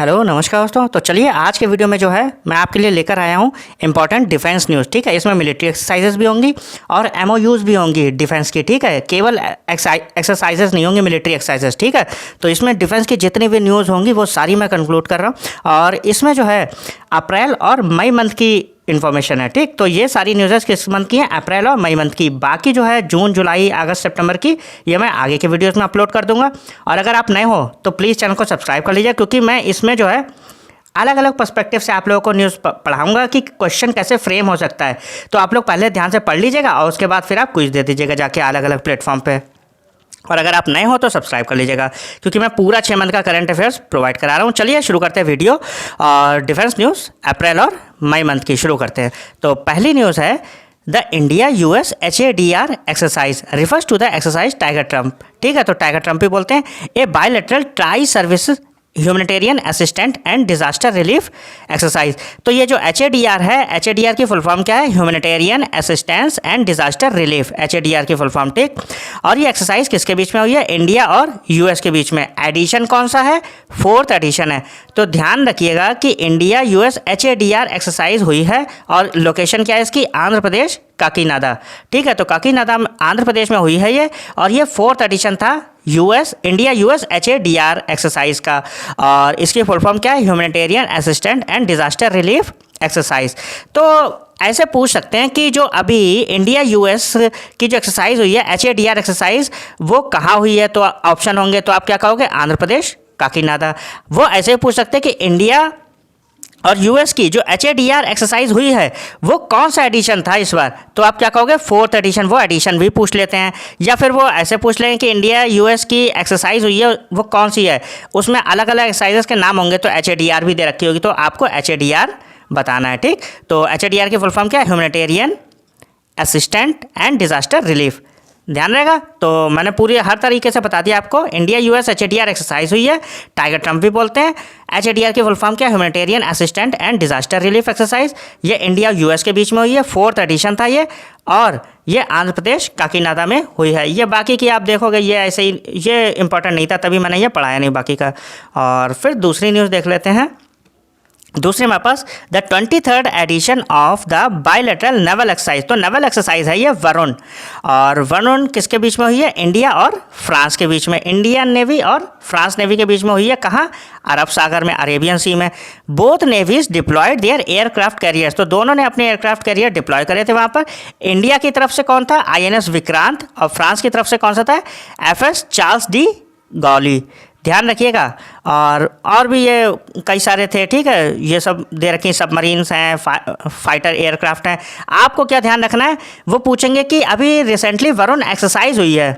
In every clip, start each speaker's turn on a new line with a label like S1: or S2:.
S1: Hello नमस्कार दोस्तों। तो चलिए आज के वीडियो में जो है मैं आपके लिए लेकर आया हूँ इंपॉर्टेंट डिफेंस न्यूज़। ठीक है, इसमें मिलिट्री एक्सरसाइजेस भी होंगी और एमओयूज़ भी होंगी डिफेंस की। ठीक है, केवल एक्सरसाइजेस नहीं होंगी, मिलिट्री एक्सरसाइजेस। ठीक है, तो इसमें डिफेंस की जितनी भी न्यूज़ होंगी वो सारी मैं कंक्लूड कर रहा हूँ और इसमें जो है अप्रैल और मई मंथ की इन्फॉर्मेशन है। ठीक, तो ये सारी न्यूज़ किस मंथ की हैं? अप्रैल और मई मंथ की। बाकी जो है जून, जुलाई, अगस्त, सितंबर की ये मैं आगे के वीडियोस में अपलोड कर दूंगा। और अगर आप नए हो तो प्लीज़ चैनल को सब्सक्राइब कर लीजिए, क्योंकि मैं इसमें जो है अलग अलग पर्सपेक्टिव से आप लोगों को न्यूज़ पढ़ाऊंगा कि क्वेश्चन कैसे फ्रेम हो सकता है। तो आप लोग पहले ध्यान से पढ़ लीजिएगा और उसके बाद फिर आप क्विज दे दीजिएगा जाके अलग अलग प्लेटफॉर्म पे। और अगर आप नए हो तो सब्सक्राइब कर लीजिएगा, क्योंकि मैं पूरा 6 मंथ का करंट अफेयर्स प्रोवाइड करा रहा हूँ। चलिए शुरू करते हैं वीडियो और डिफेंस न्यूज़ अप्रैल और मई मंथ की शुरू करते हैं। तो पहली न्यूज़ है the India US HADR exercise refers to the exercise Tiger Trump. ठीक है, तो टाइगर ट्रम्प भी बोलते हैं। A bilateral tri service humanitarian assistant and disaster relief exercise. तो ये जो HADR है, HADR की फुल फॉर्म क्या है? Humanitarian assistance and disaster relief, HADR की फुल फॉर्म। ठीक, और ये एक्सरसाइज किसके बीच में हुई है? इंडिया और यूएस के बीच में। एडिशन कौन सा है? 4th एडिशन है। तो ध्यान रखिएगा कि इंडिया यूएस HADR एक्सरसाइज हुई है और लोकेशन क्या है इसकी? आंध्र प्रदेश, काकीनाडा। ठीक है, तो काकीनाडा आंध्र प्रदेश में हुई है ये, और ये 4th एडिशन था इंडिया यूएस HADR एक्सरसाइज का। और इसकी फुल फॉर्म क्या है? Humanitarian assistant and disaster relief exercise. तो ऐसे पूछ सकते हैं कि जो अभी इंडिया यूएस की जो एक्सरसाइज हुई है HADR एक्सरसाइज, वो कहाँ हुई है? तो ऑप्शन होंगे, तो आप क्या कहोगे? आंध्र प्रदेश, काकीनाडा। वो ऐसे पूछ सकते हैं कि इंडिया और यूएस की जो HADR एक्सरसाइज हुई है वो कौन सा एडिशन था इस बार? तो आप क्या कहोगे? 4th addition. वो एडिशन भी पूछ लेते हैं, या फिर वो ऐसे पूछ लेंगे कि इंडिया यूएस की एक्सरसाइज हुई है वो कौन सी है, उसमें अलग अलग एक्सरसाइजेस के नाम होंगे, तो HADR भी दे रखी होगी, तो आपको HADR बताना है। ठीक, तो HADR की फुल फॉर्म क्या है? Humanitarian assistant and disaster relief. ध्यान रहेगा। तो मैंने पूरी हर तरीके से बता दिया आपको। इंडिया यूएस HADR एक्सरसाइज हुई है, टाइगर ट्रम्प भी बोलते हैं। HADR की फुल फॉर्म क्या है? Humanitarian assistant and disaster relief exercise. ये इंडिया यूएस के बीच में हुई है, 4th एडिशन था ये, और ये आंध्र प्रदेश काकीनाडा में हुई है। ये बाकी की आप देखोगे ये ऐसे ही, ये इंपॉर्टेंट नहीं था, तभी मैंने ये पढ़ाया नहीं बाकी का। और फिर दूसरी न्यूज़ देख लेते हैं। दूसरे मेरे पास the 23rd edition of the bilateral naval exercise. तो नेवल एक्सरसाइज है ये वरुण, और वरुण किसके बीच में हुई है? इंडिया और फ्रांस के बीच में। इंडियन नेवी और फ्रांस नेवी के बीच में हुई है। कहाँ? अरब सागर में, अरेबियन सी में। Both navies deployed their aircraft carriers. तो दोनों ने अपने एयरक्राफ्ट कैरियर डिप्लॉय करे थे वहाँ पर। इंडिया की तरफ से कौन था? INS विक्रांत, और फ्रांस की तरफ से कौन सा था? FS Charles de Gaulle. ध्यान रखिएगा। और भी ये कई सारे थे। ठीक है, ये सब दे रखी सबमरीन्स हैं, फाइटर एयरक्राफ्ट हैं। आपको क्या ध्यान रखना है? वो पूछेंगे कि अभी रिसेंटली वरुण एक्सरसाइज हुई है,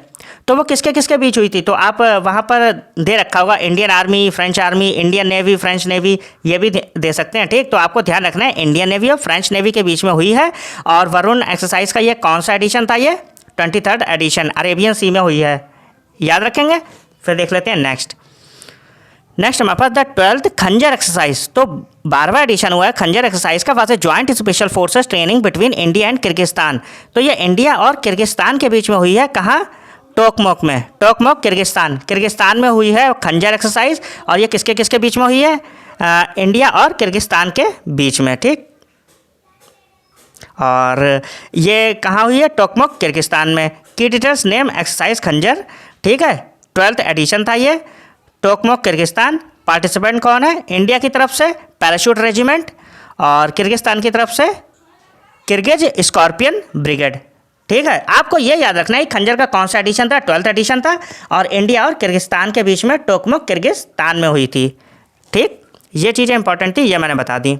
S1: तो वो किसके किसके बीच हुई थी? तो आप वहाँ पर दे रखा होगा Indian army, French army, Indian navy, French navy, ये भी दे सकते हैं। ठीक, तो आपको ध्यान रखना है इंडियन नेवी और फ्रेंच नेवी के बीच में हुई है। और वरुण एक्सरसाइज का ये कौन सा एडिशन था? ये 23rd एडिशन, अरेबियन सी में हुई है। याद रखेंगे। फिर देख लेते हैं नेक्स्ट हमारे पास द 12th खंजर एक्सरसाइज। तो 12वां एडिशन हुआ है खंजर एक्सरसाइज का। वहाँ से joint special forces training between India and Kyrgyzstan. तो ये इंडिया और किर्गिस्तान के बीच में हुई है। कहाँ? टोकमोक में। टोकमोक किर्गिस्तान में हुई है खंजर एक्सरसाइज। और ये किसके किसके बीच में हुई है? इंडिया और किर्गिस्तान के बीच में। ठीक, और ये कहाँ हुई है? टोकमोक किर्गिस्तान में। की डिटेल्स नेम एक्सरसाइज खंजर। ठीक है, 12th एडिशन था ये, टोकमोक किर्गिस्तान। पार्टिसिपेंट कौन है? इंडिया की तरफ से पैराशूट रेजिमेंट, और किर्गिस्तान की तरफ से किर्गिज स्कॉर्पियन ब्रिगेड। ठीक है, आपको ये याद रखना है खंजर का कौन सा एडिशन था? 12th एडिशन था, और इंडिया और किर्गिस्तान के बीच में टोकमोक किर्गिस्तान में हुई थी। ठीक, ये चीज़ें इंपॉर्टेंट थी, ये मैंने बता दी।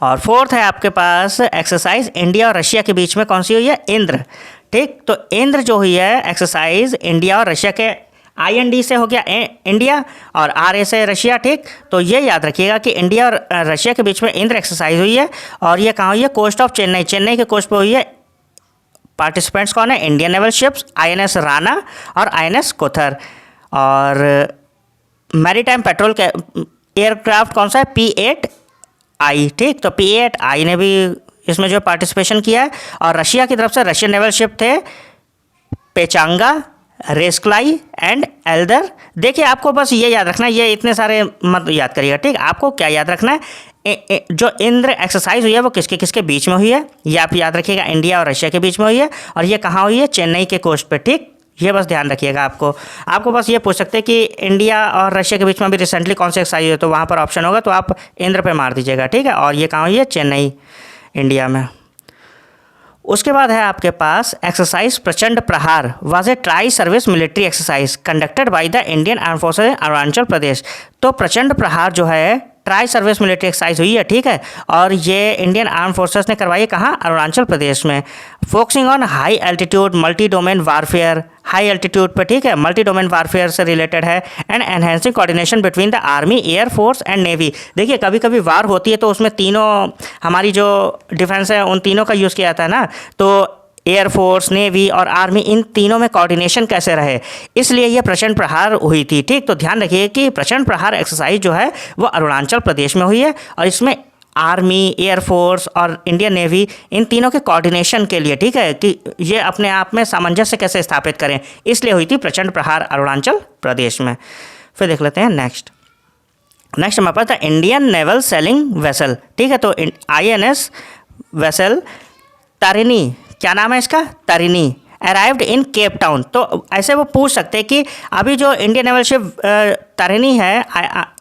S1: और 4th है आपके पास एक्सरसाइज इंडिया और रशिया के बीच में कौन सी हुई है? इंद्र। ठीक, तो इंद्र जो हुई है एक्सरसाइज इंडिया और रशिया के, IND से हो गया इंडिया और RA से रशिया। ठीक, तो ये याद रखिएगा कि इंडिया और रशिया के बीच में इंद्र एक्सरसाइज हुई है। और ये कहाँ हुई है? कोस्ट ऑफ चेन्नई, चेन्नई के कोस्ट पे हुई है। पार्टिसिपेंट्स कौन है? Indian naval ships INS Rana और INS कोथर। और मैरीटाइम पेट्रोल के एयरक्राफ्ट कौन सा है? P8I। ठीक, तो P8I ने भी इसमें जो पार्टिसिपेशन किया है। और रशिया की तरफ से रशियन नेवल शिप थे पेचांगा, रेस्क्लाई एंड एल्दर। देखिए आपको बस ये याद रखना है, ये इतने सारे मत याद करिएगा, ठीक। आपको क्या याद रखना है, जो इंद्र एक्सरसाइज हुई है वो किसके किसके बीच में हुई है, ये आप याद रखिएगा, इंडिया और रशिया के बीच में हुई है, और ये कहाँ हुई है, चेन्नई के कोस्ट पे, ठीक। ये बस ध्यान रखिएगा। आपको बस ये पूछ सकते हैं कि इंडिया और रशिया के बीच में भी रिसेंटली कौन सी एक्सरसाइज हुई है, तो वहाँ पर ऑप्शन होगा, तो आप इंद्र पे मार दीजिएगा, ठीक है। और ये कहाँ हुई है, चेन्नई, इंडिया में। उसके बाद है आपके पास exercise Prachand Prahar was a tri service military exercise conducted by the Indian arm forces Arunachal Pradesh. तो प्रचंड प्रहार जो है ट्राई सर्विस मिलिट्री एक्सरसाइज हुई है, ठीक है, और ये इंडियन आर्म फोर्सेस ने करवाई है कहाँ, अरुणाचल प्रदेश में। Focusing on high altitude multi domain warfare, high altitude पर, ठीक है, मल्टी डोमेन वारफेयर से रिलेटेड है, and enhancing coordination between the army, air force and navy. देखिए कभी कभी वार होती है तो उसमें तीनों हमारी जो डिफेंस है उन तीनों का यूज़ किया जाता है ना, तो एयरफोर्स, नेवी और आर्मी, इन तीनों में कोऑर्डिनेशन कैसे रहे, इसलिए ये प्रचंड प्रहार हुई थी, ठीक। तो ध्यान रखिए कि प्रचंड प्रहार एक्सरसाइज जो है वो अरुणाचल प्रदेश में हुई है, और इसमें आर्मी, एयरफोर्स और इंडियन नेवी, इन तीनों के कोऑर्डिनेशन के लिए, ठीक है, कि ये अपने आप में सामंजस्य कैसे स्थापित करें, इसलिए हुई थी प्रचंड प्रहार अरुणाचल प्रदेश में। फिर देख लेते हैं नेक्स्ट हमारे पास था इंडियन नेवल सेलिंग वेसल, ठीक है। तो INS वेसल तारिणी, क्या नाम है इसका, Tarini, arrived in Cape Town. तो ऐसे वो पूछ सकते हैं कि अभी जो इंडियन नेवल शिप तारिणी है,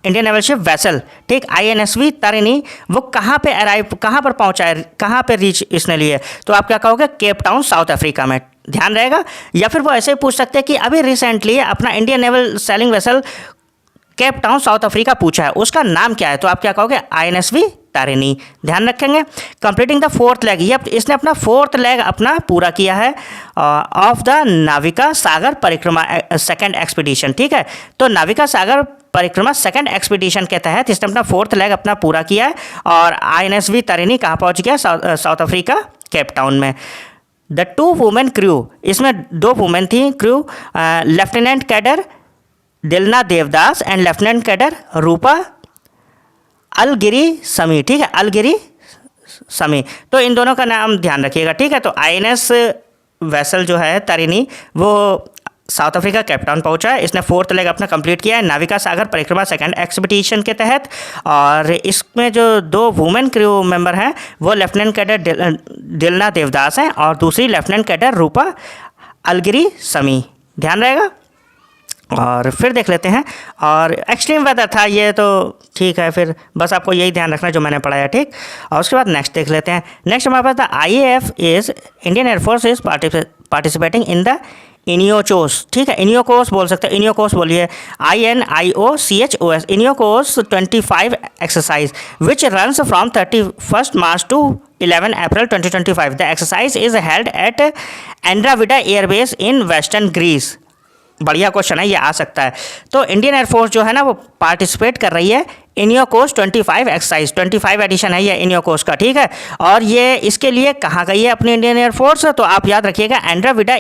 S1: इंडियन नेवल शिप वेसल, ठीक, INSV तारिणी, वो कहाँ पे अराइव, कहाँ पर पहुँचा है, कहाँ पे रीच इसने लिए, तो आप क्या कहोगे, केप टाउन, साउथ अफ्रीका में, ध्यान रहेगा। या फिर वो ऐसे ही पूछ सकते हैं कि अभी रिसेंटली अपना Indian naval selling vessel Cape Town, south Africa पूछा है, उसका नाम क्या है, तो आप क्या कहोगे, INSV तारिणी, ध्यान रखेंगे। कंप्लीटिंग द फोर्थ लेग, ये इसने अपना फोर्थ लेग अपना पूरा किया है ऑफ द नाविका सागर परिक्रमा सेकेंड एक्सपीडिशन, ठीक है। तो नाविका सागर परिक्रमा सेकेंड एक्सपीडिशन के तहत इसने अपना फोर्थ लेग अपना पूरा किया है, और INSV तारिणी कहाँ पहुँच गया, साउथ अफ्रीका, केप टाउन में। द 2 वुमेन क्रू, इसमें 2 वुमेन थी crew, lieutenant cadre Dilna Devdas and lieutenant cadre Roopa Alagirisamy, ठीक है, अलगिरी समी। तो इन दोनों का नाम ध्यान रखिएगा, ठीक है। तो INS वेसल जो है तारिणी, वो साउथ अफ्रीका केप टाउन पहुंचा है, इसने फोर्थ लेग अपना कंप्लीट किया है नाविका सागर परिक्रमा सेकेंड एक्सपीडिशन के तहत, और इसमें जो 2 वुमेन क्रू मेंबर हैं वो लेफ्टिनेंट कैडर दिलना देवदास हैं, और दूसरी लेफ्टिनेंट कैडर रूपा अलगिरी समी, ध्यान रहेगा। और फिर देख लेते हैं, और एक्सट्रीम वेदर था ये, तो ठीक है, फिर बस आपको यही ध्यान रखना जो मैंने पढ़ाया, ठीक। और उसके बाद नेक्स्ट देख लेते हैं। नेक्स्ट हमारे पास था IAF is Indian air force is participating in the इनियोचोस, ठीक है, इनियोकोस बोल सकते हैं, इनियोकोस बोलिए, INIOCHOS, इनियोकोस 25 exercise which runs from 31 March two 11 April 2025। The exercise is held at एंड्राविडा airbase in western Greece. बढ़िया क्वेश्चन है, ये आ सकता है। तो इंडियन एयरफोर्स जो है ना वो पार्टिसिपेट कर रही है इनियोकोस 25 एक्सरसाइज, 25 एडिशन है ये इनियोकोस का, ठीक है। और ये इसके लिए कहाँ गई है अपनी इंडियन एयरफोर्स, तो आप याद रखिएगा एंड्राविडा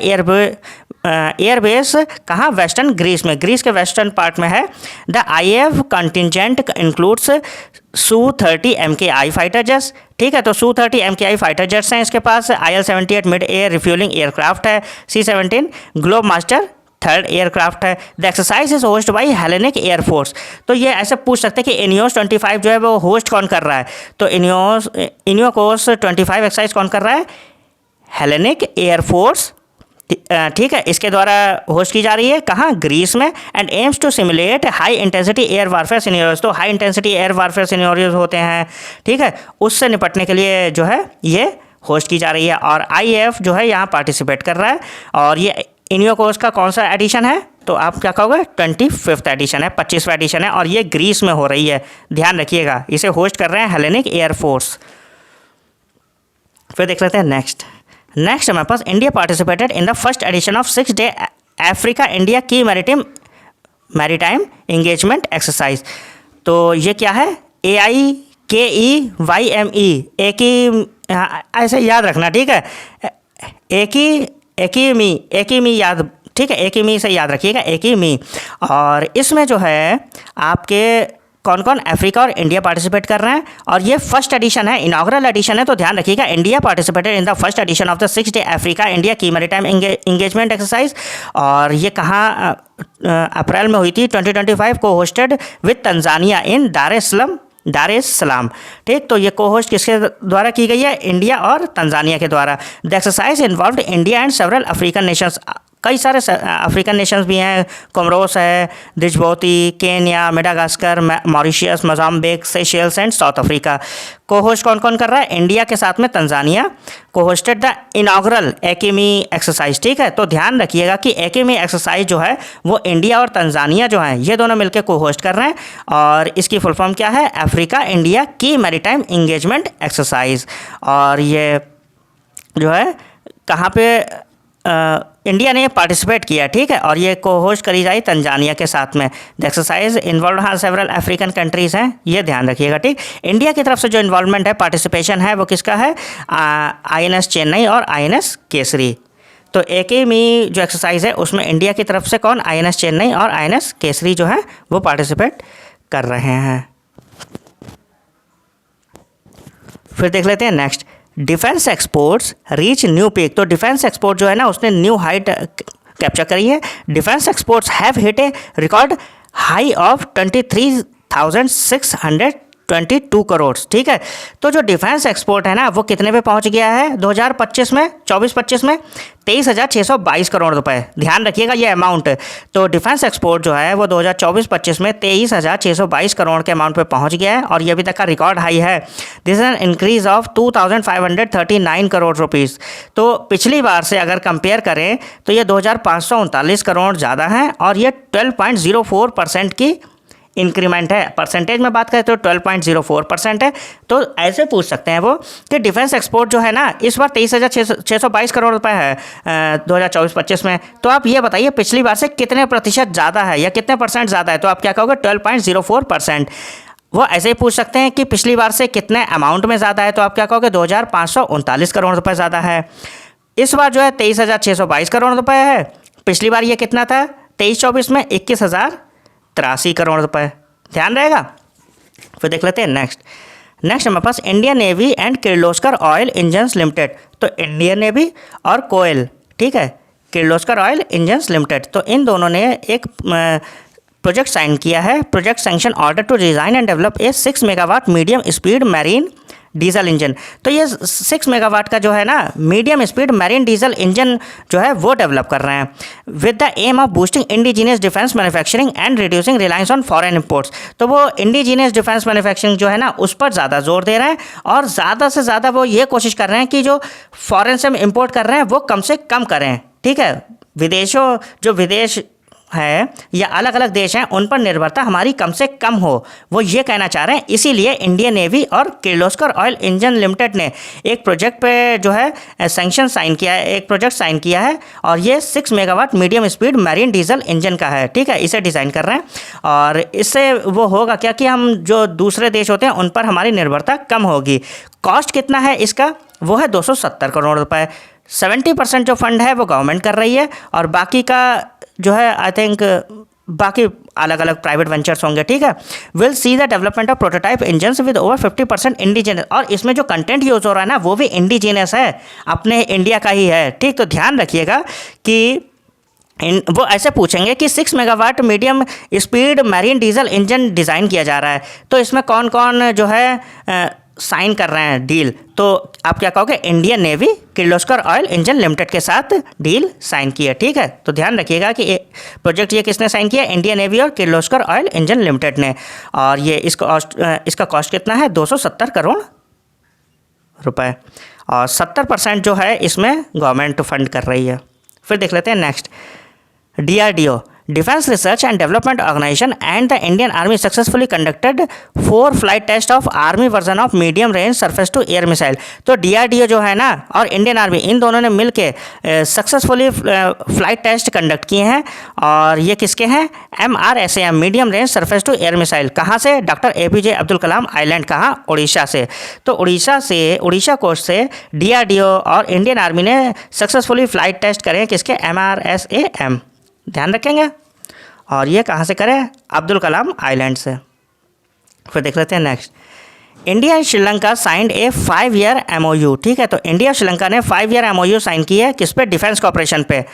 S1: एयरबेस, कहाँ, वेस्टर्न ग्रीस में, ग्रीस के वेस्टर्न पार्ट में है। The IAF contingent includes Su-30 MKI fighter jets, ठीक है। तो Su-30 MKI फाइटर जेट्स हैं इसके पास, IL-78 mid air refuelling aircraft है, C-17 globe master third aircraft है। The exercise is host by Hellenic air force. तो ये ऐसे पूछ सकते हैं कि इनियोस 25 जो है वो होस्ट कौन कर रहा है, तो इनियोकोस 25 एक्सरसाइज कौन कर रहा है, हेलेनिक एयरफोर्स, ठीक है, इसके द्वारा होस्ट की जा रही है, कहाँ, ग्रीस में। And aims to simulate high intensity air warfare scenarios, तो high intensity air warfare scenarios होते हैं, ठीक है, उससे निपटने के लिए जो है ये होस्ट की जा रही है। और IAF जो है यहाँ पार्टिसिपेट कर रहा है, और ये इनियोकोस का कौन सा एडिशन है, तो आप क्या कहोगे, 25वां एडिशन है, 25वां एडिशन है, और ये ग्रीस में हो रही है, ध्यान रखिएगा, इसे होस्ट कर रहे हैं हेलेनिक एयरफोर्स। फिर देख लेते हैं नेक्स्ट हमारे पास India participated in the first edition of 6 day Africa India key maritime engagement exercise. तो ये क्या है, AIKEYME, एक ही, ऐसे याद रखना, ठीक है, एकीमी याद, ठीक है, एकीमी से याद रखिएगा, एकीमी। और इसमें जो है आपके कौन कौन, अफ्रीका और इंडिया पार्टिसिपेट कर रहे हैं। और ये फर्स्ट एडिशन है, इनॉग्रल एडिशन है, तो ध्यान रखिएगा। India participated in the first edition of the 6 day Africa India key maritime engagement exercise. और ये कहाँ अप्रैल में हुई थी 2025 को, होस्टेड विद तंजानिया इन दार एस सलाम। ठीक, तो ये को होस्ट किसके द्वारा की गई है, इंडिया और तंजानिया के द्वारा। The exercise involved India and several African nations, कई सारे अफ्रीकन नेशंस भी हैं, कोमोरोस है, Djibouti, Kenya, Madagascar, Mauritius, Mozambique, Seychelles and South Africa. को होस्ट कौन कौन कर रहा है, इंडिया के साथ में तंजानिया। को होस्टेड द इनॉग्रल एकेमी एक्सरसाइज। ठीक है, तो ध्यान रखिएगा कि एकेमी एक्सरसाइज जो है वो इंडिया और तंजानिया जो है ये दोनों मिलकर को होस्ट कर रहे हैं। और इसकी फुल फॉर्म क्या है, Africa India key maritime engagement exercise. और ये जो है कहाँ पे इंडिया ने पार्टिसिपेट किया। ठीक है, और ये को होस्ट करी जाए तंजानिया के साथ में। द एक्सरसाइज इन्वॉल्व हाँ सेवरल अफ्रीकन कंट्रीज़ हैं, ये ध्यान रखिएगा। ठीक, इंडिया की तरफ से जो इन्वॉल्वमेंट है, पार्टिसिपेशन है, वो किसका है, INS चेन्नई और INS केसरी। तो एक ही में जो एक्सरसाइज है उसमें इंडिया की तरफ से कौन, INS चेन्नई और INS केसरी जो है वो पार्टिसिपेट कर रहे हैं। फिर देख लेते हैं next, defence exports reach new peak. तो डिफेंस एक्सपोर्ट जो है ना उसने न्यू हाइट कैप्चर करी है। Defence exports have hit A record high of 23,622 crore. ठीक है, तो जो डिफेंस एक्सपोर्ट है ना वो कितने पे पहुंच गया है 2025 में, 24-25 में 23,622 करोड़ रुपए। ध्यान रखिएगा ये अमाउंट। तो डिफेंस एक्सपोर्ट जो है वो 2024-25 में 23,622 करोड़ के अमाउंट पे पहुंच गया है और ये अभी तक का रिकॉर्ड हाई है। This is an increase of 2,539 crore rupees. तो पिछली बार से अगर कंपेयर करें तो ये 2,539 करोड़ ज़्यादा है और ये 12.04% की इंक्रीमेंट है। परसेंटेज में बात करें तो 12.04% है। तो ऐसे पूछ सकते हैं वो कि डिफेंस एक्सपोर्ट जो है ना इस बार 23,622 करोड़ रुपए है 2024-25 में। तो आप ये बताइए पिछली बार से कितने प्रतिशत ज़्यादा है या कितने परसेंट ज़्यादा है, तो आप क्या कहोगे 12.04%। वो ऐसे ही पूछ सकते हैं कि पिछली बार से कितने अमाउंट में ज़्यादा है, तो आप क्या कहोगे 2,539 करोड़ रुपये ज़्यादा है। इस बार जो है 23,622 करोड़ रुपये है। पिछली बार ये कितना था 23-24 में 21,083 करोड़ रुपए। ध्यान रहेगा। फिर देख लेते हैं नेक्स्ट हमारे पास Indian navy and Kirloskar oil engines limited. तो इंडियन नेवी और कोयल, ठीक है, किर्लोस्कर ऑयल इंजन्स लिमिटेड, तो इन दोनों ने एक प्रोजेक्ट साइन किया है। Project sanction order to design and develop a 6 megawatt medium speed marine diesel engine. तो ये 6 मेगावाट का जो है ना medium speed marine diesel engine जो है वो डेवलप कर रहे हैं with the aim of boosting indigenous defence manufacturing and reducing reliance on foreign imports. तो वो इंडिजीनियस डिफेंस मैन्युफैक्चरिंग जो है ना उस पर ज़्यादा जोर दे रहे हैं और ज़्यादा से ज़्यादा वो ये कोशिश कर रहे हैं कि जो फॉरेन से हम इम्पोर्ट कर रहे हैं वो कम से कम करें। ठीक है, विदेश है या अलग अलग देश हैं उन पर निर्भरता हमारी कम से कम हो, वो ये कहना चाह रहे हैं। इसीलिए इंडियन नेवी और किर्लोस्कर ऑयल इंजन लिमिटेड ने एक प्रोजेक्ट पे जो है सैंक्शन साइन किया है, एक प्रोजेक्ट साइन किया है और ये 6 megawatt medium speed marine diesel engine का है। ठीक है, इसे डिज़ाइन कर रहे हैं और इससे वो होगा क्या कि हम जो दूसरे देश होते हैं उन पर हमारी निर्भरता कम होगी। कॉस्ट कितना है इसका, वो है 270 करोड़ रुपये। 70% जो फंड है वो गवर्नमेंट कर रही है और बाकी का जो है आई थिंक बाकी अलग अलग प्राइवेट वेंचर्स होंगे। ठीक है, will see the development of prototype engines with over 50% indigenous. और इसमें जो कंटेंट यूज़ हो रहा है ना वो भी इंडिजिनस है, अपने इंडिया का ही है। ठीक, तो ध्यान रखिएगा कि वो ऐसे पूछेंगे कि 6 megawatt medium speed marine diesel engine design किया जा रहा है, तो इसमें कौन कौन जो है साइन कर रहे हैं डील, तो आप क्या कहोगे Indian navy Kirloskar oil engine limited के साथ डील साइन किया। ठीक है, तो ध्यान रखिएगा कि प्रोजेक्ट ये किसने साइन किया, इंडियन नेवी और किर्लोस्कर ऑयल इंजन लिमिटेड ने। और ये इसका कॉस्ट कितना है 270 करोड़ रुपए और 70% जो है इसमें गवर्नमेंट फंड कर रही है। फिर देख लेते हैं next, DRDO Defence Research and Development Organisation and the Indian Army successfully conducted 4 flight test of army version of medium range surface to air missile. तो DRDO जो है ना और इंडियन आर्मी इन दोनों ने मिलके सक्सेसफुली फ्लाइट टेस्ट कंडक्ट किए हैं और ये किसके हैं, MRSAM medium range surface to air missile. कहाँ से, doctor APJ Abdul Kalam island, कहाँ, उड़ीसा से। तो उड़ीसा कोस्ट से DRDO और इंडियन आर्मी ने सक्सेसफुली फ्लाइट टेस्ट करे किसके, MRSAM, ध्यान रखेंगे। और ये कहाँ से करें, अब्दुल कलाम आइलैंड से। फिर देख लेते हैं next, India and Sri Lanka signed A 5-year MOU। ठीक है, तो इंडिया श्रीलंका ने 5-year MOU साइन की है किस पे, डिफेंस कॉपरेशन पे,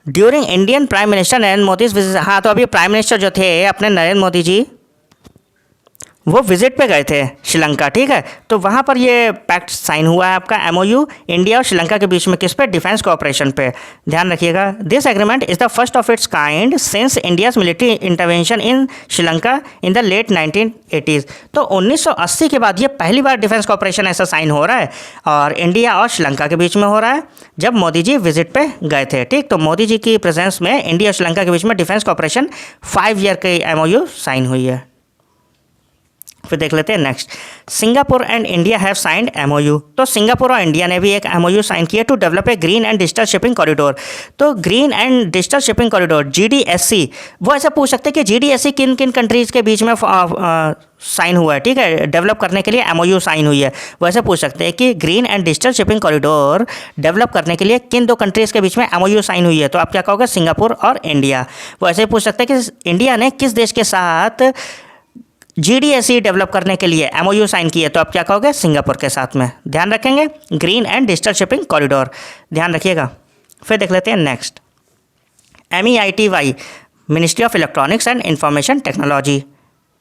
S1: during Indian prime minister Narendra Modi visit. हाँ, तो अभी प्राइम मिनिस्टर जो थे अपने नरेंद्र मोदी जी वो विजिट पे गए थे श्रीलंका। ठीक है, तो वहाँ पर ये पैक्ट साइन हुआ है आपका MOU इंडिया और श्रीलंका के बीच में किस पे, डिफेंस कोऑपरेशन पे। ध्यान रखिएगा, this agreement is the first of its kind since India's military intervention in Sri Lanka in the late 1980s। तो 1980 के बाद ये पहली बार डिफेंस कोऑपरेशन ऐसा साइन हो रहा है और इंडिया और श्रीलंका के बीच में हो रहा है जब मोदी जी विजिट पे गए थे। ठीक, तो मोदी जी की प्रेजेंस में इंडिया और श्रीलंका के बीच में डिफेंस कोऑपरेशन 5 year की MOU साइन हुई है। फिर देख लेते हैं next, Singapore and India have signed MOU। तो सिंगापुर और इंडिया ने भी एक MOU साइन किया to develop a green and digital shipping corridor. तो green and digital shipping corridor GDSC, वो ऐसा पूछ सकते हैं कि GDSC किन किन कंट्रीज़ के बीच में साइन हुआ है। ठीक है, डेवलप करने के लिए MOU साइन हुई है। वो ऐसे पूछ सकते हैं कि green and digital shipping corridor develop करने के लिए किन दो कंट्रीज़ के बीच में MOU साइन हुई है। तो आप क्या कहोगे, सिंगापुर और इंडिया। वो ऐसे पूछ सकते हैं कि इंडिया ने किस देश के साथ GDSC डेवलप करने के लिए MOU साइन की है। तो आप क्या कहोगे, सिंगापुर के साथ में। ध्यान रखेंगे, green and digital shipping corridor, ध्यान रखिएगा। फिर देख लेते हैं next, MEITY ministry of electronics and information technology.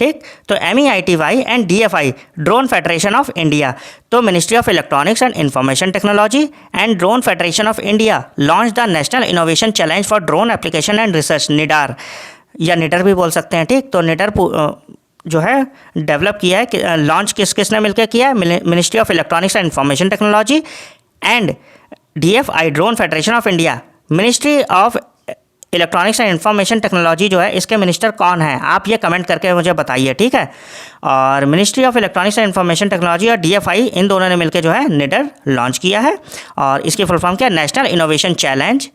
S1: ठीक, तो MEITY एंड DFI drone federation of India. तो ministry of electronics and information technology and drone federation of India launch the national innovation challenge for drone application and research, NIDAR या निडर भी बोल सकते हैं। ठीक, तो निडर जो है डेवलप किया है, लॉन्च किसने मिलकर किया है, ministry of electronics and information technology and DFI drone federation of India. Ministry of electronics and information technology जो है इसके मिनिस्टर कौन है, आप ये कमेंट करके मुझे बताइए। ठीक है, और ministry of electronics and information technology और DFI इन दोनों ने मिलकर जो है निडर लॉन्च किया है और इसकी फुल फॉर्म क्या है, national innovation challenge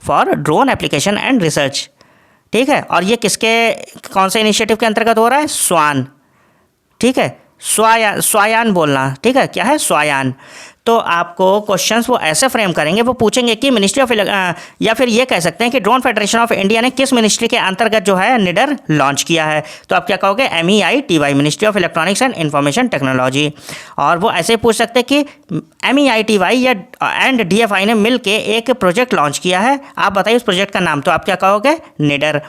S1: for drone application and research. ठीक है, और ये किसके कौन से इनिशिएटिव के अंतर्गत हो रहा है, स्वान। ठीक है, स्वायान बोलना। ठीक है, क्या है, स्वायान। तो आपको क्वेश्चंस वो ऐसे फ्रेम करेंगे, वो पूछेंगे कि मिनिस्ट्री ऑफ या फिर ये कह सकते हैं कि ड्रोन फेडरेशन ऑफ इंडिया ने किस मिनिस्ट्री के अंतर्गत जो है निडर लॉन्च किया है। तो आप क्या कहोगे, MEITY ministry of electronics and information technology. और वो ऐसे पूछ सकते हैं कि MEITY या एंड DFI ने मिल के एक प्रोजेक्ट लॉन्च किया है, आप बताइए उस प्रोजेक्ट का नाम। तो आप क्या कहोगे, निडर।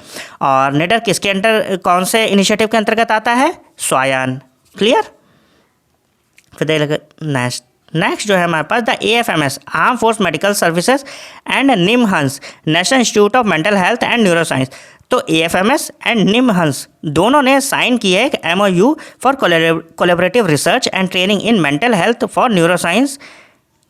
S1: और निडर किसके अंडर, कौन से इनिशिएटिव के अंतर्गत आता है, स्वायान। क्लियर। फिर नेक्स्ट जो है हमारे पास the AFMS arm force medical services and NIMHANS national institute of mental health and neuroscience. तो AFMS एंड निमहंस दोनों ने साइन किया है एक MOU for collaborative research and training in mental health for neuroscience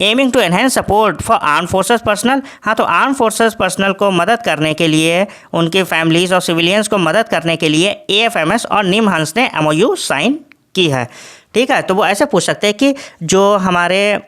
S1: aiming to enhance support for arm forces personal. हाँ, तो arm forces personal को मदद करने के लिए, उनके फैमिलीज और सिविलियंस को मदद करने के लिए AFMS और निमहंस ने MOU साइन की है। ठीक है, तो वो ऐसे पूछ सकते हैं कि जो हमारे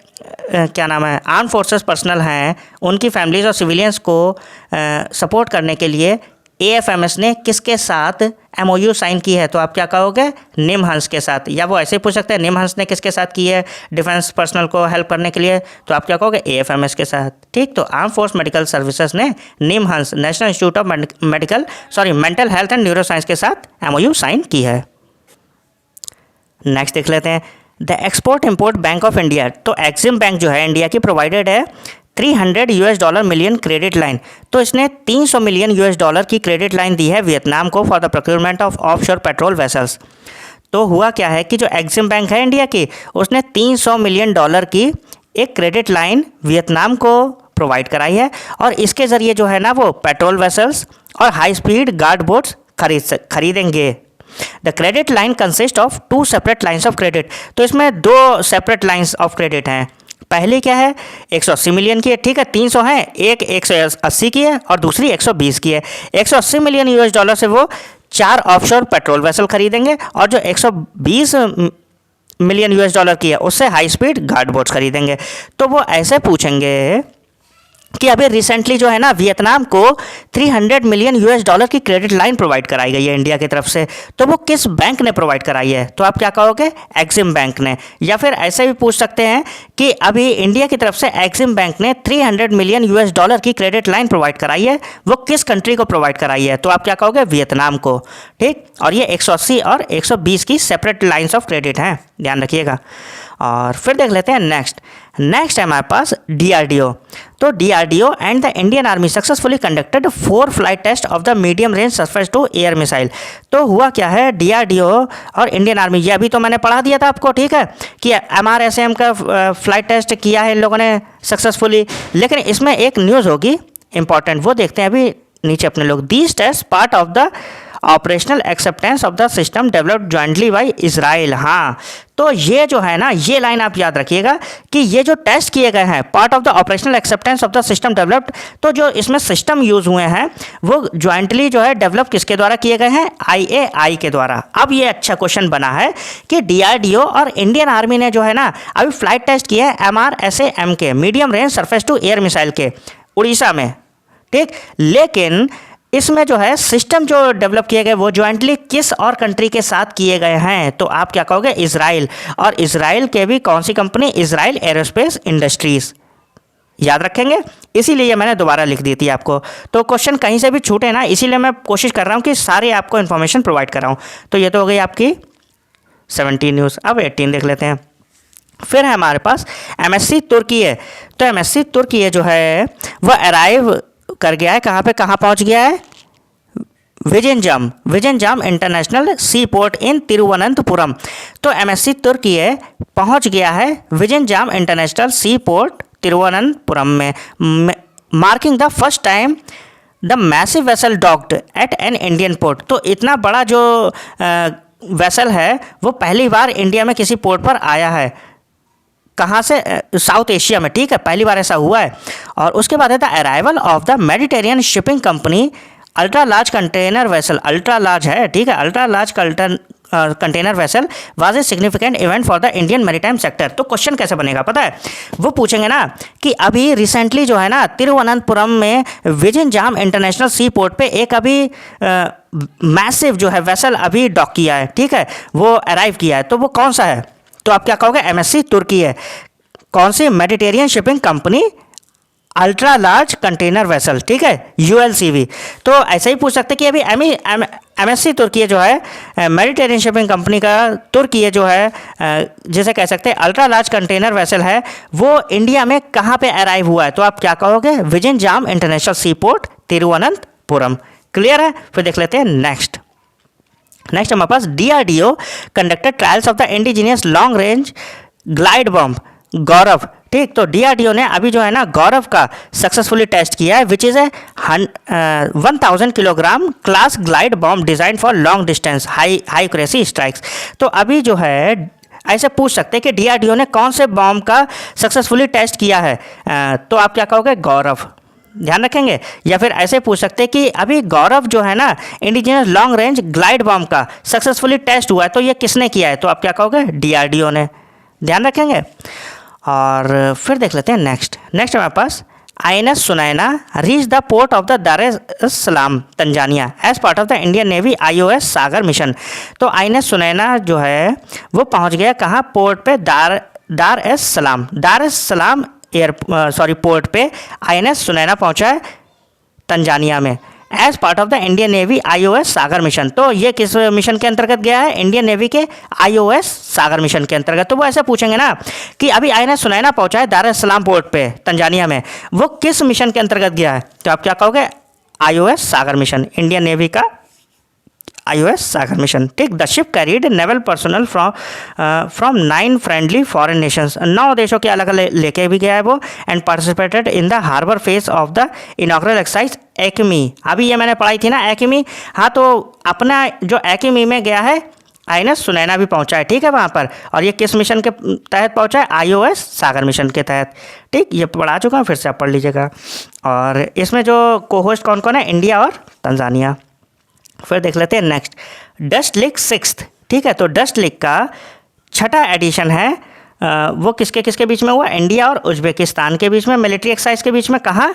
S1: क्या नाम है, आर्म फोर्सेस पर्सनल हैं, उनकी फैमिलीज और सिविलियंस को सपोर्ट करने के लिए AFMS ने किसके साथ MOU साइन की है। तो आप क्या कहोगे, निमहंस के साथ। या वो ऐसे ही पूछ सकते हैं निमहंस ने किसके साथ की है डिफेंस पर्सनल को हेल्प करने के लिए। तो आप क्या कहोगे, AFMS के साथ। ठीक, तो आर्म फोर्स मेडिकल सर्विसेज ने NIMHANS national institute of mental health and neuroscience के साथ MOU साइन की है। नेक्स्ट देख लेते हैं the export import bank of India. तो एक्सिम बैंक जो है इंडिया की प्रोवाइडेड है $300 मिलियन क्रेडिट लाइन। तो इसने $300 मिलियन की क्रेडिट लाइन दी है वियतनाम को for the procurement of offshore patrol vessels. तो हुआ क्या है कि जो एक्सिम बैंक है इंडिया की, उसने $300 मिलियन की एक क्रेडिट लाइन वियतनाम को प्रोवाइड कराई है और इसके ज़रिए जो है ना वो पेट्रोल वेसल्स और हाई स्पीड गार्ड बोट्स खरीदेंगे। The credit line consist of 2 separate lines of credit. तो इसमें 2 सेपरेट लाइन्स ऑफ क्रेडिट हैं। पहली क्या है, 180 मिलियन की है। ठीक है, 300 है, एक 180 की है और दूसरी 120 की है। 180 मिलियन US से वो 4 ऑफशोर पेट्रोल वेसल खरीदेंगे और जो 120 मिलियन US की है उससे हाई स्पीड गार्ड बोट्स खरीदेंगे। तो वो ऐसे पूछेंगे कि अभी रिसेंटली जो है ना वियतनाम को 300 मिलियन यूएस डॉलर की क्रेडिट लाइन प्रोवाइड कराई गई है इंडिया की तरफ से। तो वो किस बैंक ने प्रोवाइड कराई है? तो आप क्या कहोगे? एक्सिम बैंक ने। या फिर ऐसे भी पूछ सकते हैं कि अभी इंडिया की तरफ से एक्सिम बैंक ने 300 मिलियन यूएस डॉलर की क्रेडिट लाइन प्रोवाइड कराई है, वो किस कंट्री को प्रोवाइड कराई है? तो आप क्या कहोगे? वियतनाम को। ठीक, और ये 180 और 120 की सेपरेट लाइन्स ऑफ क्रेडिट हैं, ध्यान रखिएगा। और फिर देख लेते हैं नेक्स्ट है हमारे पास डीआरडीओ। तो DRDO and the Indian Army successfully conducted 4 flight test of the medium range surface to air missile. तो हुआ क्या है, डीआरडीओ और इंडियन आर्मी, ये अभी तो मैंने पढ़ा दिया था आपको, ठीक है, कि एमआरएसएम का फ्लाइट टेस्ट किया है इन लोगों ने सक्सेसफुली। लेकिन इसमें एक न्यूज़ होगी इंपॉर्टेंट, वो देखते हैं अभी नीचे अपने लोग। These test part of the operational acceptance of the system developed jointly by Israel. हाँ, तो ये जो है ना, ये लाइन आप याद रखिएगा कि ये जो टेस्ट किए गए हैं part of the operational acceptance of the system developed, तो जो इसमें सिस्टम यूज़ हुए हैं वो जॉइंटली जो है डेवलप किसके द्वारा किए गए हैं? IAI के द्वारा। अब ये अच्छा क्वेश्चन बना है कि डीआरडीओ और इंडियन आर्मी ने जो है ना अभी फ्लाइट टेस्ट किए हैं MRSAM के, medium range surface to air missile के, उड़ीसा में। ठीक, लेकिन इसमें जो है सिस्टम जो डेवलप किए गए वो जॉइंटली किस और कंट्री के साथ किए गए हैं? तो आप क्या कहोगे? इजराइल। और इजराइल के भी कौन सी कंपनी? Israel aerospace industries. याद रखेंगे, इसीलिए मैंने दोबारा लिख दी थी आपको। तो क्वेश्चन कहीं से भी छूटे ना, इसीलिए मैं कोशिश कर रहा हूँ कि सारे आपको इन्फॉर्मेशन प्रोवाइड कर रहा हूँ। तो ये तो हो गई आपकी 17 न्यूज़। अब 18 देख लेते हैं। फिर है हमारे पास MSC तुर्की है। तो MSC तुर्की जो है वह अराइव कर गया है, कहाँ पे, कहाँ पहुँच गया है? Vizhinjam international sea port in Thiruvananthapuram. तो MSC तुर्की पहुँच गया है Vizhinjam international sea port Thiruvananthapuram में, marking the first time the massive vessel docked at an Indian port. तो इतना बड़ा जो वेसल है वो पहली बार इंडिया में किसी पोर्ट पर आया है। कहाँ से? साउथ एशिया में, ठीक है, पहली बार ऐसा हुआ है। और उसके बाद है the arrival of the Mediterranean shipping company ultra large container vessel. Ultra large है, ठीक है, ultra large container vessel was a significant event for the Indian maritime sector. तो क्वेश्चन कैसे बनेगा पता है? वो पूछेंगे ना कि अभी रिसेंटली जो है ना तिरुवनंतपुरम में विजनजाम इंटरनेशनल सी पोर्ट पे एक अभी मैसिव जो है वेसल अभी डॉक किया है, ठीक है, वो अराइव किया है। तो वो कौन सा है? तो आप क्या कहोगे? MSC तुर्की है। कौन सी? Mediterranean shipping company ultra large container vessel, ठीक है, ULCV। तो ऐसे ही पूछ सकते कि अभी MSC तुर्की जो है मेडिटेरियन शिपिंग कंपनी का तुर्की जो है जैसे कह सकते हैं अल्ट्रा लार्ज कंटेनर वेसल है, वो इंडिया में कहाँ पे अराइव हुआ है? तो आप क्या कहोगे? विजनजाम international sea port Thiruvananthapuram. Clear है? फिर देख लेते हैं नेक्स्ट हमारे पास DRDO conducted trials of the indigenous long range glide बम्ब गौरव। ठीक, तो DRDO ने अभी जो है ना गौरव का सक्सेसफुली टेस्ट किया है, which is a 1000 kilogram class glide bomb design for long distance high accuracy strikes. तो अभी जो है ऐसे पूछ सकते हैं कि DRDO ने कौन से बॉम्ब का सक्सेसफुली टेस्ट किया है? तो आप क्या कहोगे? गौरव। ध्यान रखेंगे। या फिर ऐसे पूछ सकते हैं कि अभी गौरव जो है ना indigenous long range glide bomb का सक्सेसफुली टेस्ट हुआ है, तो ये किसने किया है? तो आप क्या कहोगे? DRDO ने। ध्यान रखेंगे। और फिर देख लेते हैं नेक्स्ट हमारे पास INS Sunaina reach the port of the Dar es Salaam Tanzania as part of the Indian Navy IOS Sagar mission. तो INS सुनैना जो है वो पहुंच गया कहाँ? पोर्ट पे दार एस सलाम पोर्ट पे INS सुनैना पहुंचा है तंजानिया में as part of the Indian Navy IOS Sagar mission. तो ये किस मिशन के अंतर्गत गया है? इंडियन नेवी के IOS सागर मिशन के अंतर्गत। तो वो ऐसे पूछेंगे ना कि अभी INS सुनैना पहुंचा है दार एस सलाम पोर्ट पे तंजानिया में, वो किस मिशन के अंतर्गत गया है? तो आप क्या कहोगे? IOS Sagar mission, Indian navy का IOS सागर मिशन। ठीक, the ship carried naval personal from 9 friendly foreign Nations. 9 देशों के अलग अलग लेके भी गया है वो, and participated in the harbour phase of the inaugural exercise एक्मी। अभी ये मैंने पढ़ाई थी ना एक्मी। हाँ, तो अपना जो एक्मी में गया है INS सुनैना भी पहुंचा है, ठीक है, वहाँ पर। और ये किस मिशन के तहत पहुंचा है? IOS सागर मिशन के तहत। ठीक, ये पढ़ा चुका हूँ, फिर से आप पढ़ लीजिएगा। और इसमें जो को होस्ट कौन कौन है? इंडिया और तंजानिया। फिर देख लेते हैं नेक्स्ट डस्ट लीग 6th। ठीक है, तो डस्ट लीग का 6ठा एडिशन है। वो किसके बीच में हुआ? इंडिया और उज्बेकिस्तान के बीच में, मिलिट्री एक्सरसाइज के बीच में। कहाँ?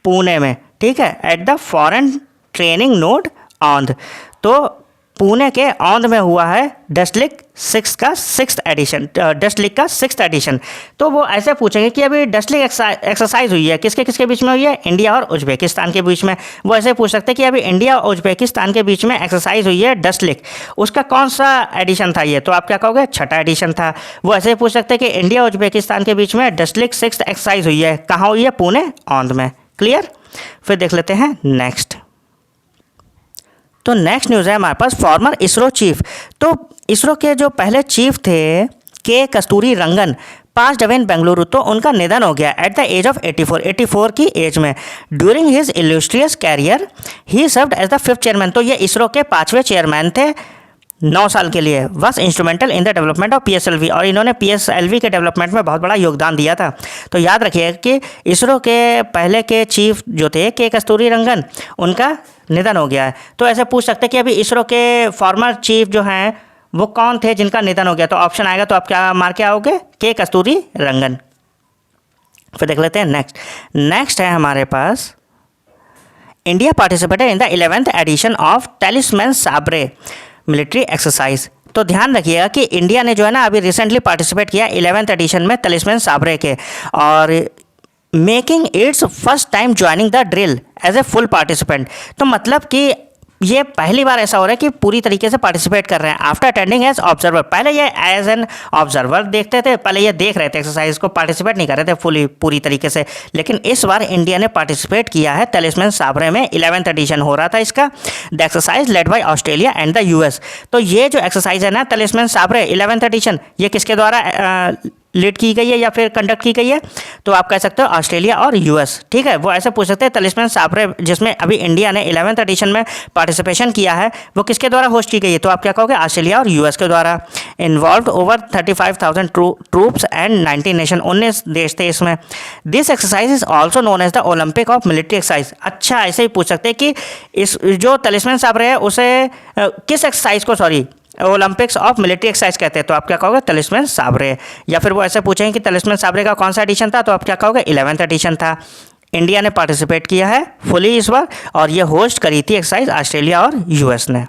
S1: पुणे में, ठीक है, at the foreign training node Aundh. तो पुणे के औंध में हुआ है डस्टलिक सिक्स्थ एडिशन। तो वो ऐसे पूछेंगे कि अभी डस्टलिक एक्सरसाइज हुई है, किसके किसके बीच में हुई है, इंडिया और उज्बेकिस्तान के बीच में। वो ऐसे पूछ सकते हैं कि अभी इंडिया और उज्बेकिस्तान के बीच में एक्सरसाइज हुई है डस्टलिक, उसका कौन सा एडिशन था ये, तो आप क्या कहोगे, छठा एडिशन था। वो ऐसे पूछ सकते हैं कि इंडिया और उज्बेकिस्तान के बीच में डस्टलिक सिक्स्थ एक्सरसाइज हुई है, कहाँ हुई है, पुणे औंध में। क्लियर। फिर देख लेते हैं नेक्स्ट। तो नेक्स्ट न्यूज़ है हमारे पास फॉर्मर इसरो चीफ। तो इसरो के जो पहले चीफ थे के कस्तूरी रंगन पास्ड अवे इन बेंगलुरु, तो उनका निधन हो गया एट द एज ऑफ 84 की एज में। During his illustrious career he served as the 5th chairman. तो ये इसरो के 5वें चेयरमैन थे 9 साल के लिए। Was instrumental in the development of PSLV, और इन्होंने PSLV के डेवलपमेंट में बहुत बड़ा योगदान दिया था। तो याद रखिए कि इसरो के पहले के चीफ जो थे के कस्तूरी रंगन, उनका निधन हो गया है। तो ऐसे पूछ सकते हैं कि अभी इसरो के फॉर्मर चीफ जो हैं वो कौन थे जिनका निधन हो गया, तो ऑप्शन आएगा तो आप क्या मार के आओगे, के कस्तूरी रंगन। फिर देख लेते हैं नेक्स्ट है हमारे पास India participated in the 11th edition of Talisman Sabre military exercise. तो ध्यान रखिएगा कि इंडिया ने जो है ना अभी रिसेंटली पार्टिसिपेट किया 11th एडिशन में तलिस्मैन साब्रे के, और making its first time joining the drill as a full participant. तो मतलब कि ये पहली बार ऐसा हो रहा है कि पूरी तरीके से पार्टिसिपेट कर रहे हैं आफ्टर अटेंडिंग एज ऑब्जर्वर। पहले ये एज एन ऑब्जर्वर देखते थे, पहले ये देख रहे थे एक्सरसाइज को, पार्टिसिपेट नहीं कर रहे थे पूरी तरीके से। लेकिन इस बार इंडिया ने पार्टिसिपेट किया है तलिस्मैन साब्रे में, 11th एडिशन हो रहा था इसका। The exercise led by Australia and the US। तो ये जो एक्सरसाइज है ना तलिस्मैन साब्रे 11th एडिशन, ये किसके द्वारा लीड की गई है या फिर कंडक्ट की गई है, तो आप कह सकते हो ऑस्ट्रेलिया और US। ठीक है, वो ऐसे पूछ सकते हैं तलिस्मैन साब्रे जिसमें अभी इंडिया ने 11th एडिशन में पार्टिसिपेशन किया है, वो किसके द्वारा होस्ट की गई है, तो आप क्या कहोगे, ऑस्ट्रेलिया और US के द्वारा। Involve over 35,000 troops and 19 nation, 19 देश थे इसमें। This exercise is also known as the Olympic of military exercise. अच्छा, ऐसे ही पूछ सकते हैं कि इस जो तलिस्मैन साब्रे है उसे किस एक्सरसाइज को ओलंपिक्स ऑफ मिलिट्री एक्सरसाइज कहते हैं, तो आप क्या कहोगे, तलिस्मैन साब्रे। या फिर वो ऐसे पूछेंगे कि तलिस्मैन साब्रे का कौन सा एडिशन था, तो आप क्या कहोगे, 11th एडिशन था। इंडिया ने पार्टिसिपेट किया है फुली इस बार, और ये होस्ट करी थी एक्सरसाइज ऑस्ट्रेलिया और US ने।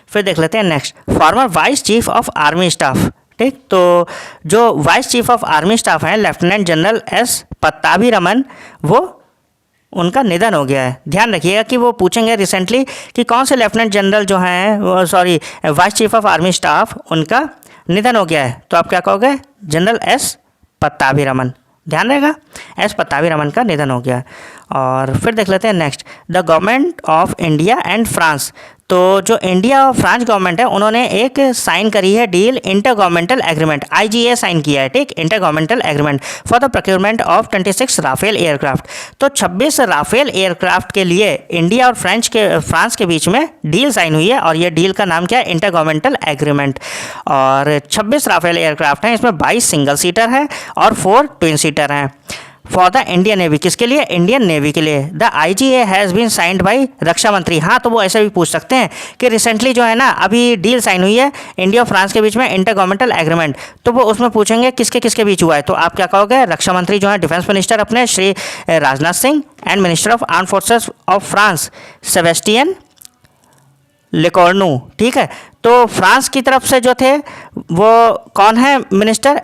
S1: फिर देख लेते हैं next, farmer vice chief of army staff. ठीक, तो जो vice chief of army staff हैं लेफ्टिनेंट जनरल S पट्टाभिरामन, वो उनका निधन हो गया है। ध्यान रखिएगा कि वो पूछेंगे रिसेंटली कि कौन से लेफ्टिनेंट जनरल जो हैं vice chief of army staff, उनका निधन हो गया है, तो आप क्या कहोगे, जनरल S पट्टाभिरामन। ध्यान रहेगा, S पट्टाभिरामन का निधन हो गया। और फिर देख लेते हैं next, the government of India and France. तो जो इंडिया और फ्रांस गवर्नमेंट है उन्होंने एक साइन करी है deal, inter governmental agreement, IGA sign किया है। ठीक, inter governmental agreement for the procurement of 26 Rafale aircraft. तो 26 राफेल एयरक्राफ्ट के लिए इंडिया और फ्रांस के बीच में डील साइन हुई है, और ये डील का नाम क्या है, इंटर गवर्नमेंटल एग्रीमेंट। और 26 राफेल एयरक्राफ्ट हैं, इसमें 22 सिंगल सीटर हैं और 4 ट्विन सीटर हैं। फॉर द इंडियन नेवी, किसके लिए, इंडियन नेवी के लिए। The IGA has been signed by रक्षा मंत्री। हाँ, तो वो ऐसे भी पूछ सकते हैं कि रिसेंटली जो है ना अभी डील साइन हुई है इंडिया और फ्रांस के बीच में, इंटर गवर्नमेंटल एग्रीमेंट, तो वो उसमें पूछेंगे किसके किसके बीच हुआ है, तो आप क्या कहोगे, रक्षा मंत्री जो है डिफेंस मिनिस्टर अपने Shri Rajnath Singh, and minister of arm forces of France Sebastien Lecornu. ठीक है, तो फ्रांस की तरफ से जो थे वो कौन है मिनिस्टर,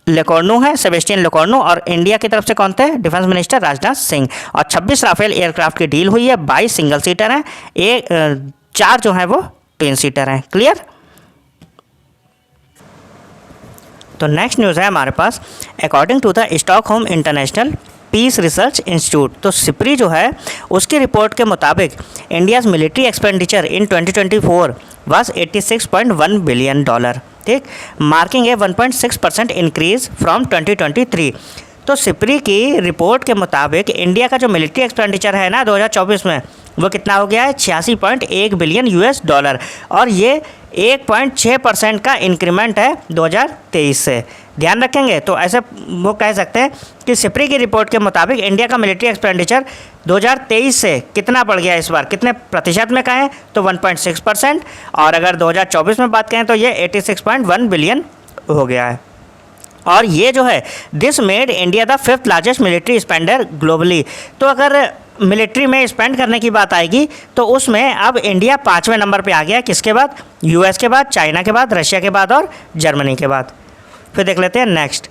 S1: लेकॉर्नू है, सेबेस्टियन लेकॉर्नू। और इंडिया की तरफ से कौन थे, डिफेंस मिनिस्टर राजनाथ सिंह। और 26 राफेल एयरक्राफ्ट की डील हुई है, 22 सिंगल सीटर हैं, 4 जो हैं वो ट्विन सीटर हैं। क्लियर। तो नेक्स्ट न्यूज़ है हमारे पास, according to the Stockholm international peace research institute. तो सिप्री जो है उसकी रिपोर्ट के मुताबिक India's military expenditure in 2024 was $86.1 billion. ठीक, मार्किंग ए 1.6% इंक्रीज फ्रॉम 2023। तो सिप्री की रिपोर्ट के मुताबिक इंडिया का जो मिलिट्री एक्सपेंडिचर है ना 2024 में, वो कितना हो गया है, $86.1 बिलियन US, और ये 1.6% का इंक्रीमेंट है 2023 से। ध्यान रखेंगे, तो ऐसे वो कह सकते हैं कि सिप्री की रिपोर्ट के मुताबिक इंडिया का मिलिट्री एक्सपेंडिचर 2023 से कितना बढ़ गया, इस बार कितने प्रतिशत में कहें तो 1.6%, और अगर 2024 में बात करें तो ये 86.1 बिलियन हो गया है। और ये जो है this made India the 5th largest military spender globally. तो अगर मिलिट्री में स्पेंड करने की बात आएगी तो उसमें अब इंडिया 5वें नंबर पे आ गया। किसके बाद? यूएस के बाद, चाइना के बाद, रशिया के बाद और जर्मनी के बाद। फिर देख लेते हैं नेक्स्ट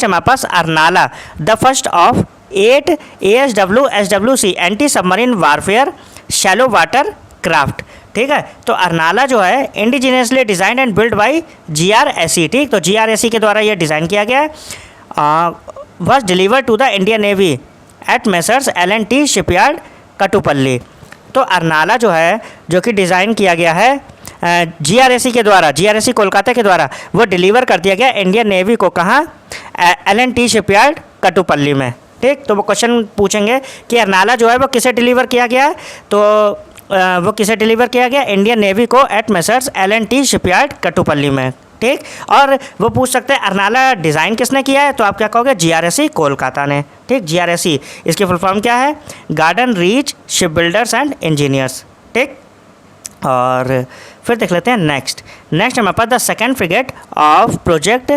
S1: हमारे पास Arnala, the first of 8 ASWSWC anti submarine warfare shallow water craft. ठीक है, तो अरनाला जो है indigenously design and build by GRSE। ठीक, तो GRSE के द्वारा ये डिज़ाइन किया गया है। Was deliver to the Indian navy at messrs L&T shipyard Kattupalli. तो अरनाला जो है जो कि डिज़ाइन किया गया है GRSE के द्वारा, GRSE कोलकाता के द्वारा, वो डिलीवर कर दिया गया इंडियन नेवी को। कहाँ? L&T शिपयार्ड कटुपल्ली में। ठीक, तो वो क्वेश्चन पूछेंगे कि अरनाला जो है वो किसे डिलीवर किया गया है, तो वो किसे डिलीवर किया गया? इंडियन नेवी को एट मेसर्स L&T शिपयार्ड कटुपल्ली में। ठीक, और वो पूछ सकते हैं अरनाला डिज़ाइन किसने किया है, तो आप क्या कहोगे? GRSE कोलकाता ने। ठीक, GRSE इसकी फुल फॉर्म क्या है? Garden reach ship builders and engineers. ठीक, और फिर देख लेते हैं नेक्स्ट हमारे पास the second frigate of project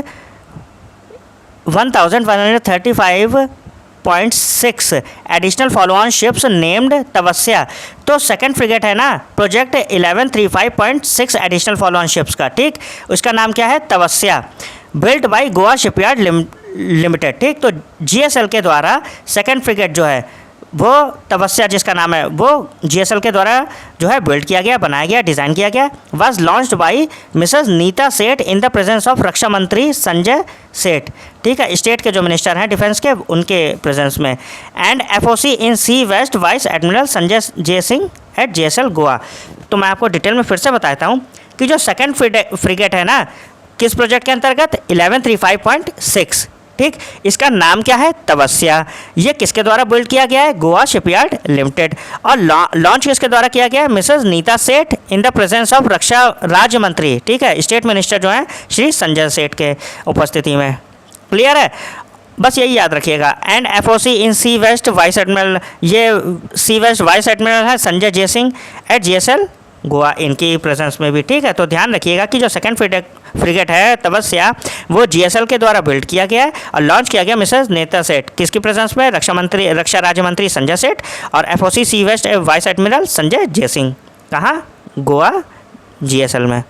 S1: 1135.6 additional follow on ships named Tavasya. तो सेकंड फ्रिगेट है ना project 1135.6 additional follow on ships का। ठीक, उसका नाम क्या है? Tavasya, built by Goa shipyard limited. ठीक, तो GSL के द्वारा सेकंड फ्रिगेट जो है वो तवस्या जिसका नाम है वो GSL के द्वारा जो है बिल्ड किया गया, बनाया गया, डिज़ाइन किया गया। Was launched by Mrs Nita Seth in the presence of Raksha Mantri Sanjay सेठ। ठीक है, स्टेट के जो मिनिस्टर हैं डिफेंस के, उनके प्रेजेंस में। And FOC in C west vice admiral Sanjay Jaisingh at GSL Goa. तो मैं आपको डिटेल में फिर से बताता हूँ कि जो सेकेंड फ्रिगेट है ना किस प्रोजेक्ट के अंतर्गत? 1135.6। ठीक, इसका नाम क्या है? तवस्या। ये किसके द्वारा बिल्ड किया गया है? Goa shipyard limited. और लॉन्च किसके द्वारा किया गया है? Mrs Nita Seth in the presence of रक्षा राज्य मंत्री। ठीक है, स्टेट मिनिस्टर जो हैं श्री संजय सेठ के उपस्थिति में। क्लियर है? बस यही याद रखिएगा। And FOC in C west vice admiral, ये सी वेस्ट वाइस एडमिरल है संजय जयसिंह एट GSL गोवा, इनकी प्रेजेंस में भी। ठीक है, तो ध्यान रखिएगा कि जो सेकंड फ्रिगेट है तवस्या वो GSL के द्वारा बिल्ड किया गया है और लॉन्च किया गया मिसेस नेता सेठ किसकी प्रेजेंस में? रक्षा राज्य मंत्री संजय सेठ और FOC C west vice admiral Sanjay Jaisingh. कहाँ? गोवा, GSL में।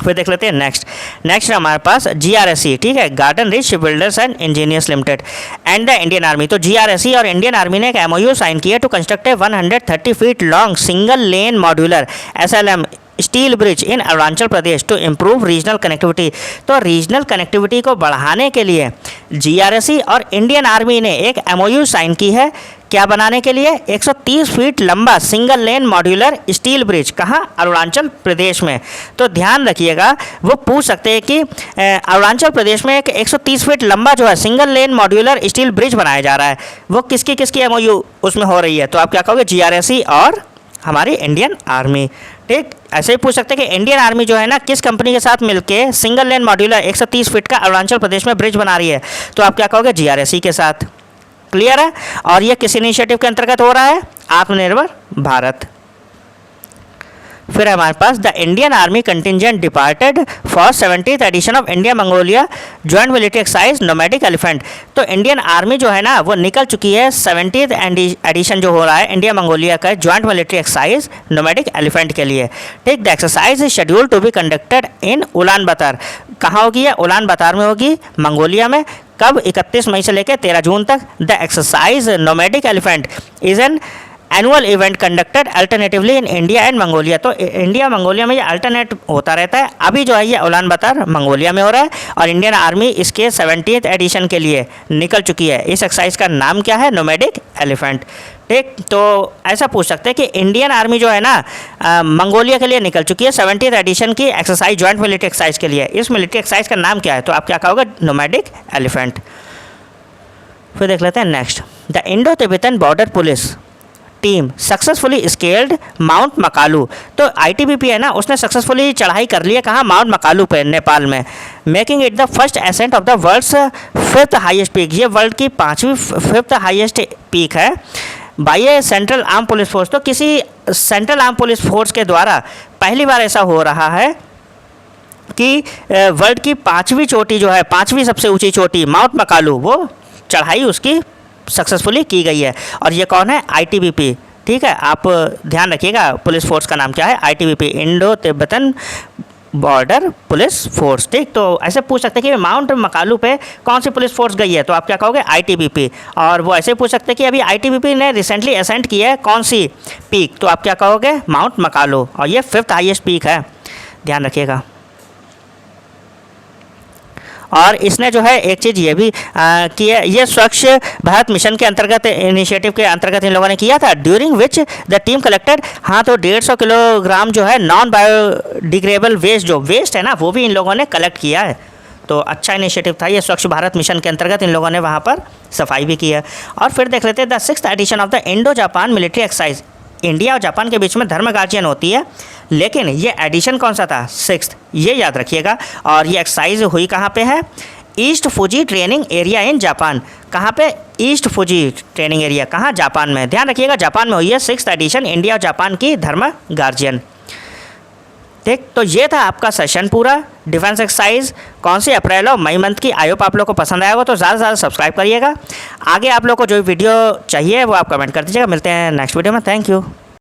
S1: फिर देख लेते हैं नेक्स्ट हमारे पास GRSE। ठीक है, garden reach ship builders and engineers limited and the Indian army. तो GRSE और इंडियन आर्मी ने एक MOU साइन किया to construct a 130 feet long single lane modular SLM steel bridge in Arunachal Pradesh to improve regional connectivity. तो regional connectivity को बढ़ाने के लिए GRSE और इंडियन आर्मी ने एक MOU साइन की है। क्या बनाने के लिए? 130 फीट लंबा single lane modular steel bridge. कहाँ? अरुणाचल प्रदेश में। तो ध्यान रखिएगा, वो पूछ सकते हैं कि अरुणाचल प्रदेश में एक 130 फीट लंबा जो है single lane modular steel bridge बनाया जा रहा है, वो किसकी MOU उसमें हो रही है? तो आप क्या कहोगे? GRSE और हमारी इंडियन आर्मी। ठीक, ऐसे ही पूछ सकते हैं कि इंडियन आर्मी जो है ना किस कंपनी के साथ मिलके सिंगल लेन मॉड्यूलर 130 फीट का अरुणाचल प्रदेश में ब्रिज बना रही है? तो आप क्या कहोगे? GRSE के साथ। क्लियर है? और ये किस इनिशिएटिव के अंतर्गत हो रहा है? आत्मनिर्भर भारत। फिर हमारे पास the Indian army contingent departed for 70th edition of India Mongolia joint military exercise nomadic elephant. तो इंडियन आर्मी जो है ना वो निकल चुकी है 70th एडिशन जो हो रहा है इंडिया मंगोलिया का joint military exercise nomadic elephant के लिए। ठीक, the exercise is schedule to be conducted in Ulaanbaatar. कहाँ होगी? है उलान बातर में होगी, मंगोलिया में। कब? 31 मई से लेकर 13 जून तक। The exercise nomadic elephant is an annual event conducted alternatively in India and Mongolia. तो इंडिया मंगोलिया में ये अल्टरनेट होता रहता है। अभी जो है ये उलान बातर मंगोलिया में हो रहा है और इंडियन आर्मी इसके 70th एडिशन के लिए निकल चुकी है। इस एक्सरसाइज का नाम क्या है? Nomadic elephant. ठीक, तो ऐसा पूछ सकते हैं कि इंडियन आर्मी जो है ना मंगोलिया के लिए निकल चुकी है 70th एडिशन की एक्सरसाइज जॉइंट मिलिट्री एक्सरसाइज के लिए। इस मिलिट्री एक्सरसाइज का नाम क्या है? तो आप क्या कहोगे? Nomadic elephant. फिर देख लेते हैं next the Indo Tibetan border police team successfully scaled mount Makalu. तो ITBP है ना उसने सक्सेसफुली चढ़ाई कर ली है। कहाँ? माउंट मकालू पे, नेपाल में। Making it the first ascent of the world's 5th highest peak. ये वर्ल्ड की 5th हाईएस्ट पीक है by a central arm police force. तो किसी सेंट्रल आर्म पुलिस फोर्स के द्वारा पहली बार ऐसा हो रहा है कि वर्ल्ड की 5वीं चोटी जो है, 5वीं सबसे ऊंची चोटी माउंट मकालू, वो चढ़ाई उसकी सक्सेसफुली की गई है। और ये कौन है? आईटीबीपी। ठीक है, आप ध्यान रखिएगा पुलिस फोर्स का नाम क्या है, ITBP, Indo Tibetan border police force. ठीक, तो ऐसे पूछ सकते हैं कि माउंट मकालू पे कौन सी पुलिस फोर्स गई है, तो आप क्या कहोगे? आईटीबीपी। और वो ऐसे पूछ सकते हैं कि अभी आईटीबीपी ने रिसेंटली असेंट किया है कौन सी पीक, तो आप क्या कहोगे? माउंट मकालू। और ये 5th हाईएस्ट पीक है, ध्यान रखिएगा। और इसने जो है एक चीज़ ये भी की है, ये स्वच्छ भारत मिशन के अंतर्गत, इनिशिएटिव के अंतर्गत इन लोगों ने किया था, during which the team collected, हाँ, तो 150 किलोग्राम जो है नॉन बायोडिग्रेडेबल वेस्ट, जो वेस्ट है ना, वो भी इन लोगों ने कलेक्ट किया है। तो अच्छा इनिशिएटिव था ये, स्वच्छ भारत मिशन के अंतर्गत इन लोगों ने वहाँ पर सफाई भी की है। और फिर देख लेते हैं the 6th edition of the Indo Japan military exercise. India और जापान के बीच में धर्म गार्जियन होती है, लेकिन ये एडिशन कौन सा था? 6th, ये याद रखिएगा। और ये एक्सरसाइज हुई कहाँ पे है? East फुजी training area in Japan. कहाँ पे? ईस्ट फुजी ट्रेनिंग एरिया, कहाँ? जापान में। ध्यान रखिएगा, जापान में हुई है 6th एडिशन इंडिया और जापान की धर्म गार्जियन। ठीक, तो ये था आपका सेशन पूरा डिफेंस एक्सरसाइज कौन सी अप्रैल और मई मंथ की। आई होप आप लोग को पसंद आया हो, तो ज़्यादा से ज़्यादा सब्सक्राइब करिएगा। आगे आप लोग को जो वीडियो चाहिए वो आप कमेंट कर दीजिएगा। मिलते हैं नेक्स्ट वीडियो में। Thank you.